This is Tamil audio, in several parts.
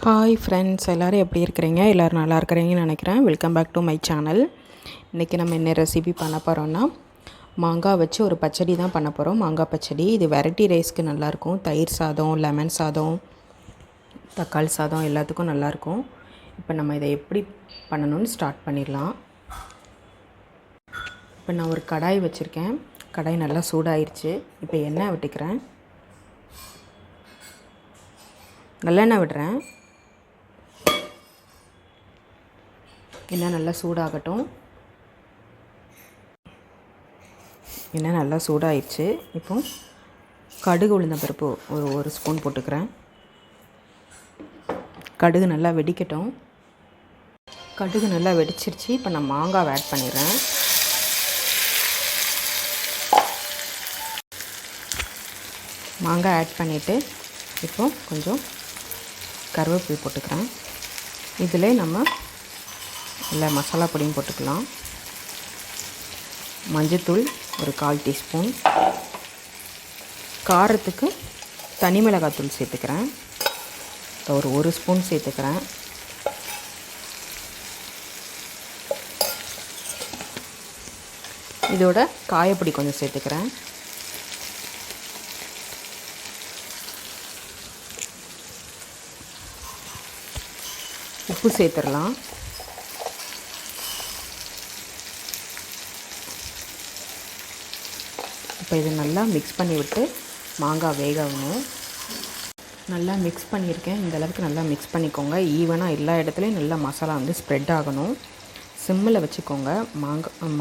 ஹாய் ஃப்ரெண்ட்ஸ், எல்லோரும் எப்படி இருக்கிறீங்க? எல்லோரும் நல்லா இருக்கிறீங்கன்னு நினைக்கிறேன். Welcome back to my channel. இன்றைக்கி நம்ம என்ன ரெசிபி பண்ண போகிறோன்னா, மாங்காய் வச்சு ஒரு பச்சடி தான் பண்ண போகிறோம். மாங்காய் பச்சடி. இது வெரைட்டி ரைஸ்க்கு நல்லாயிருக்கும். தயிர் சாதம், லெமன் சாதம், தக்காளி சாதம் எல்லாத்துக்கும் நல்லாயிருக்கும். இப்போ நம்ம இதை எப்படி பண்ணணும்னு ஸ்டார்ட் பண்ணிடலாம். இப்போ நான் ஒரு கடாய் வச்சுருக்கேன். கடாய் நல்லா சூடாயிருச்சு. இப்போ எண்ணெய் விட்டுக்கிறேன். நல்லெண்ணெய் விடுறேன். எண்ணெய் நல்லா சூடாகட்டும். எண்ணெய் நல்லா சூடாயிடுச்சு. இப்போ கடுகு உளுந்த பருப்பு ஒரு ஸ்பூன் போட்டுக்கிறேன். கடுகு நல்லா வெடிக்கட்டும். கடுகு நல்லா வெடிச்சிருச்சு. இப்போ நான் மாங்காய் ஆட் பண்ணிடுறேன். மாங்காய் ஆட் பண்ணிவிட்டு இப்போ கொஞ்சம் கருவேப்பிலை போட்டுக்கிறேன். இதில் நம்ம இல்லை மசாலா பொடியும் போட்டுக்கலாம். மஞ்சத்தூள் ஒரு 1/4 டீஸ்பூன். காரத்துக்கு தனி மிளகாத்தூள் சேர்த்துக்கிறேன். ஒரு ஸ்பூன் சேர்த்துக்கிறேன். இதோட காயப்பொடி கொஞ்சம் சேர்த்துக்கிறேன். உப்பு சேர்த்துடலாம். இப்போ இதை நல்லா மிக்ஸ் பண்ணி விட்டு மாங்காய் வேகணும். நல்லா மிக்ஸ் பண்ணியிருக்கேன். இந்த அளவுக்கு நல்லா மிக்ஸ் பண்ணிக்கோங்க. ஈவனாக எல்லா இடத்துலையும் நல்லா மசாலா வந்து ஸ்ப்ரெட் ஆகணும். சிம்மில் வச்சுக்கோங்க.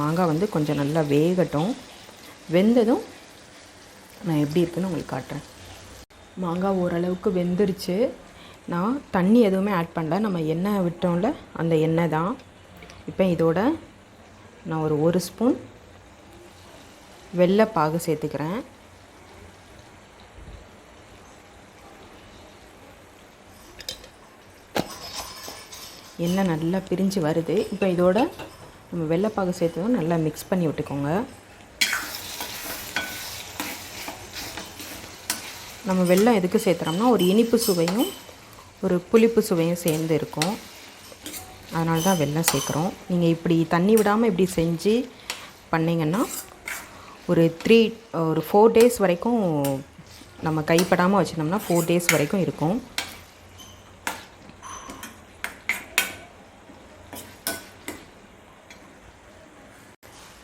மாங்காய் வந்து கொஞ்சம் நல்லா வேகட்டும். வெந்ததும் நான் எப்படி இருக்குன்னு உங்களுக்கு காட்டுறேன். மாங்காய் ஓரளவுக்கு வெந்துருச்சு. நான் தண்ணி எதுவுமே ஆட் பண்ணல. நம்ம எண்ணெய் விட்டோம்ல, அந்த எண்ணெய் தான். இப்போ இதோட நான் ஒரு ஸ்பூன் வெள்ளைப்பாகு சேர்த்துக்கிறேன். எண்ணெய் நல்லா பிரிஞ்சு வருது. இப்போ இதோட நம்ம வெள்ளைப்பாகு சேர்த்ததும் நல்லா மிக்ஸ் பண்ணி விட்டுக்கோங்க. நம்ம வெல்லம் எதுக்கு சேர்த்துறோம்னா, ஒரு இனிப்பு சுவையும் ஒரு புளிப்பு சுவையும் சேர்ந்து இருக்கும். அதனால தான் வெல்லம் சேர்க்குறோம். நீங்கள் இப்படி தண்ணி விடாமல் இப்படி செஞ்சு பண்ணிங்கன்னா ஒரு 4 டேஸ் வரைக்கும் நம்ம கைப்படாமல் வச்சுருந்தோம்னா 4 டேஸ் வரைக்கும் இருக்கும்.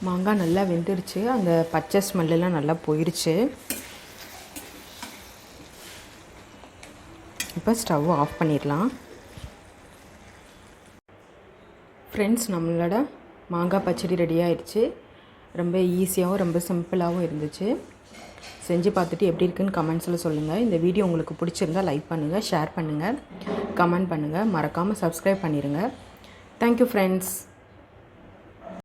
மாங்காய் நல்லா வெந்துருச்சு. அந்த பச்சை ஸ்மெல்லாம் நல்லா போயிடுச்சு. இப்போ ஸ்டவ் ஆஃப் பண்ணிடலாம். ஃப்ரெண்ட்ஸ், நம்மளோட மாங்காய் பச்சடி ரெடி ஆயிடுச்சு. ரொம்ப ஈஸியாகவும் ரொம்ப சிம்பிளாகவும் இருந்துச்சு. செஞ்சு பார்த்துட்டு எப்படி இருக்குன்னு கமெண்ட்ஸில் சொல்லுங்கள். இந்த வீடியோ உங்களுக்கு பிடிச்சிருந்தால் லைக் பண்ணுங்கள், ஷேர் பண்ணுங்கள், கமெண்ட் பண்ணுங்கள். மறக்காமல் சப்ஸ்கிரைப் பண்ணிடுங்க. Thank you friends.